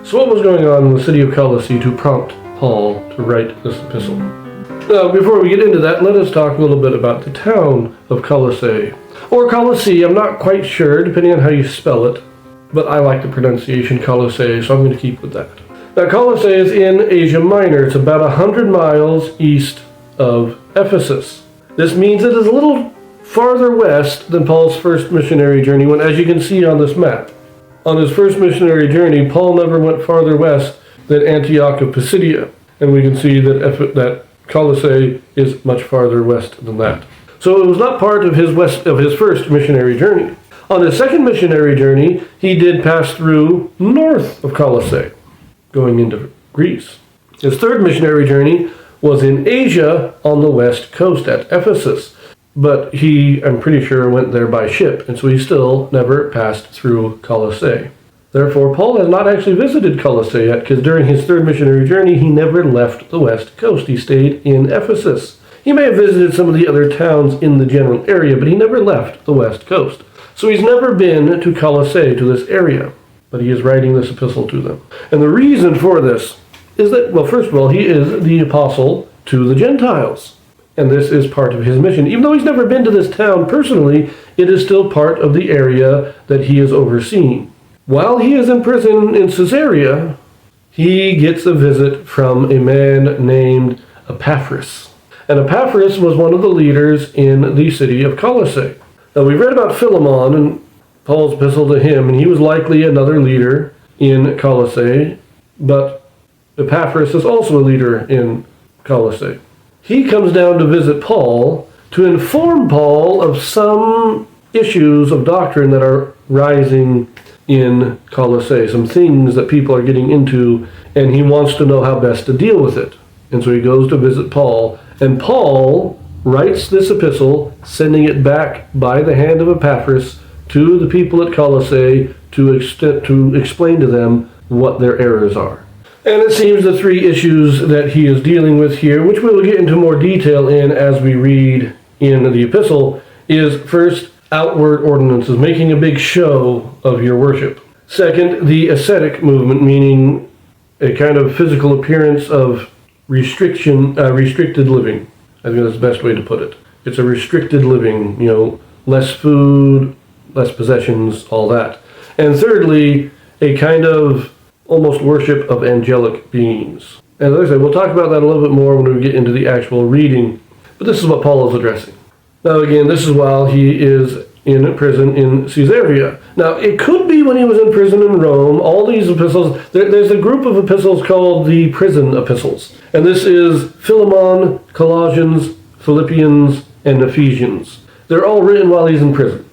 So what was going on in the city of Colossae to prompt Paul to write this epistle? Now, before we get into that, let us talk a little bit about the town of Colossae. Or Colossae, I'm not quite sure, depending on how you spell it. But I like the pronunciation Colossae, so I'm going to keep with that. Now, Colossae is in Asia Minor. It's about 100 miles east of Ephesus. This means it is a little farther west than Paul's first missionary journey went, as you can see on this map. On his first missionary journey, Paul never went farther west than Antioch of Pisidia, and we can see that Colossae is much farther west than that. So it was not part of his first missionary journey. On his second missionary journey, he did pass through north of Colossae, going into Greece. His third missionary journey was in Asia on the west coast at Ephesus, but he, I'm pretty sure, went there by ship, and so he still never passed through Colossae. Therefore, Paul has not actually visited Colossae yet, because during his third missionary journey, he never left the west coast. He stayed in Ephesus. He may have visited some of the other towns in the general area, but he never left the west coast. So he's never been to Colossae, to this area, but he is writing this epistle to them. And the reason for this is that, well, first of all, he is the apostle to the Gentiles. And this is part of his mission. Even though he's never been to this town personally, it is still part of the area that he is overseeing. While he is in prison in Caesarea, he gets a visit from a man named Epaphras. And Epaphras was one of the leaders in the city of Colossae. Now, we've read about Philemon and Paul's epistle to him, and he was likely another leader in Colossae, but Epaphras is also a leader in Colossae. He comes down to visit Paul to inform Paul of some issues of doctrine that are rising in Colossae, some things that people are getting into, and he wants to know how best to deal with it. And so he goes to visit Paul, and Paul writes this epistle, sending it back by the hand of Epaphras to the people at Colossae to explain to them what their errors are. And it seems the three issues that he is dealing with here, which we will get into more detail in as we read in the epistle, is first, outward ordinances, making a big show of your worship. Second, the ascetic movement, meaning a kind of physical appearance of restricted living. I think that's the best way to put it. It's a restricted living, less food, less possessions, all that. And thirdly, a kind of almost worship of angelic beings. And as I said, we'll talk about that a little bit more when we get into the actual reading. But this is what Paul is addressing. Now again, this is while he is in prison in Caesarea. Now, it could be when he was in prison in Rome. All these epistles, there's a group of epistles called the prison epistles. And this is Philemon, Colossians, Philippians, and Ephesians. They're all written while he's in prison.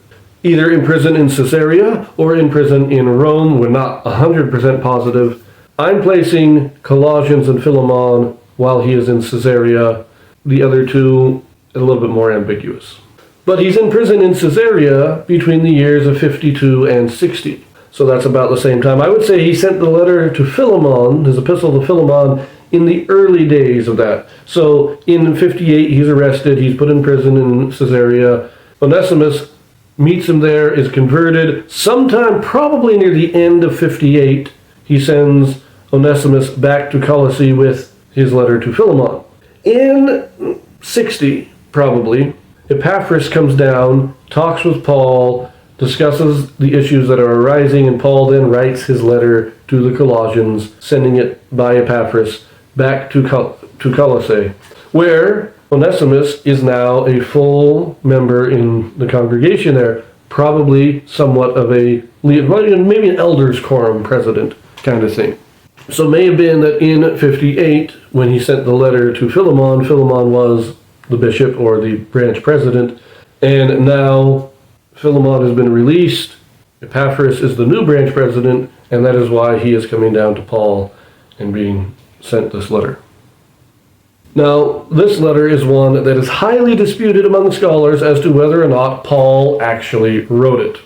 Either in prison in Caesarea or in prison in Rome. We're not 100% positive. I'm placing Colossians and Philemon while he is in Caesarea. The other two, a little bit more ambiguous. But he's in prison in Caesarea between the years of 52 and 60. So that's about the same time. I would say he sent the letter to Philemon, his epistle to Philemon, in the early days of that. So in 58, he's arrested. He's put in prison in Caesarea. Onesimus meets him there, is converted. Sometime probably near the end of 58, he sends Onesimus back to Colossae with his letter to Philemon. In 60, probably, Epaphras comes down, talks with Paul, discusses the issues that are arising, and Paul then writes his letter to the Colossians, sending it by Epaphras back to Colossae, where Onesimus is now a full member in the congregation there, probably somewhat of a, maybe an elders quorum president kind of thing. So it may have been that in 58, when he sent the letter to Philemon, Philemon was the bishop or the branch president, and now Philemon has been released. Epaphras is the new branch president, and that is why he is coming down to Paul and being sent this letter. Now, this letter is one that is highly disputed among the scholars as to whether or not Paul actually wrote it.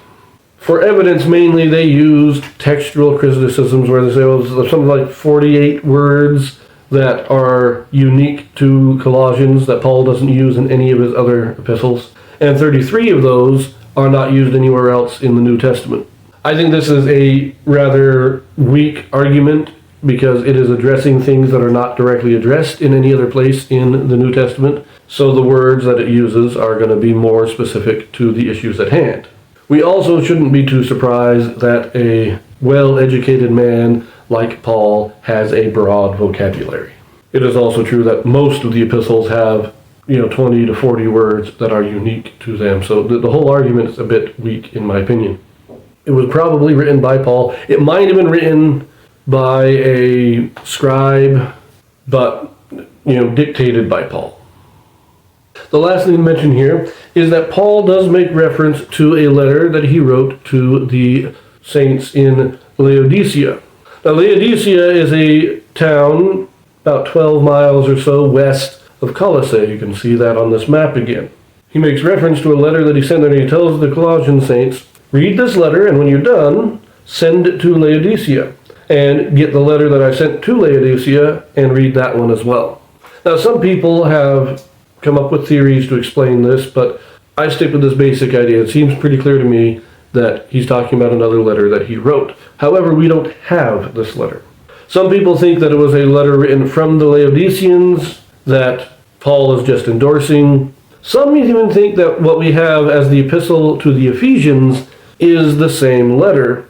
For evidence, mainly, they use textual criticisms where they say, well, there's something like 48 words that are unique to Colossians that Paul doesn't use in any of his other epistles, and 33 of those are not used anywhere else in the New Testament. I think this is a rather weak argument because it is addressing things that are not directly addressed in any other place in the New Testament. So the words that it uses are going to be more specific to the issues at hand. We also shouldn't be too surprised that a well-educated man like Paul has a broad vocabulary. It is also true that most of the epistles have 20 to 40 words that are unique to them. So the whole argument is a bit weak in my opinion. It was probably written by Paul. It might have been written by a scribe, but dictated by Paul. The last thing to mention here is that Paul does make reference to a letter that he wrote to the saints in Laodicea. Now, Laodicea is a town about 12 miles or so west of Colossae. You can see that on this map again. He makes reference to a letter that he sent there, and he tells the Colossian saints, read this letter, and when you're done, send it to Laodicea, and get the letter that I sent to Laodicea and read that one as well. Now, some people have come up with theories to explain this, but I stick with this basic idea. It seems pretty clear to me that he's talking about another letter that he wrote. However, we don't have this letter. Some people think that it was a letter written from the Laodiceans that Paul is just endorsing. Some even think that what we have as the epistle to the Ephesians is the same letter,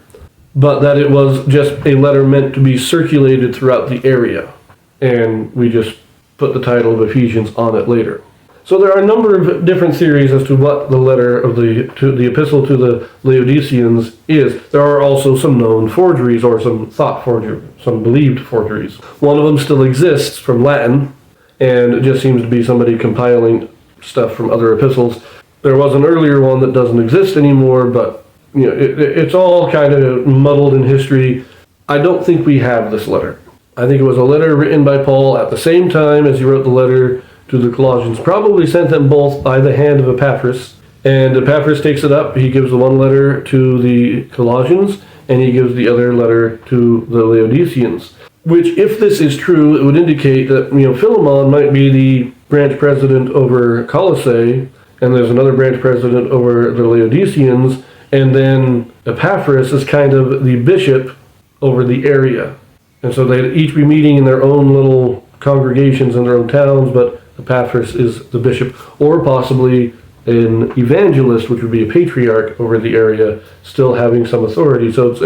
but that it was just a letter meant to be circulated throughout the area, and we just put the title of Ephesians on it later. So there are a number of different theories as to what the letter of the epistle to the Laodiceans is. There are also some known forgeries, or some thought forgeries, some believed forgeries. One of them still exists from Latin, and it just seems to be somebody compiling stuff from other epistles. There was an earlier one that doesn't exist anymore, but it's all kind of muddled in history. I don't think we have this letter. I think it was a letter written by Paul at the same time as he wrote the letter to the Colossians. Probably sent them both by the hand of Epaphras. And Epaphras takes it up. He gives the one letter to the Colossians, and he gives the other letter to the Laodiceans. Which, if this is true, it would indicate that Philemon might be the branch president over Colossae, and there's another branch president over the Laodiceans, and then Epaphras is kind of the bishop over the area. And so they'd each be meeting in their own little congregations in their own towns, but Epaphras is the bishop, or possibly an evangelist, which would be a patriarch over the area, still having some authority. So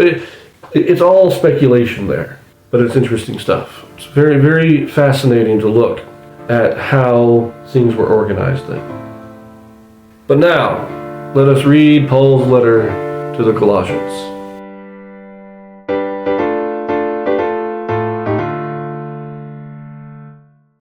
it's all speculation there, but it's interesting stuff. It's very, very fascinating to look at how things were organized then. But now, let us read Paul's letter to the Colossians.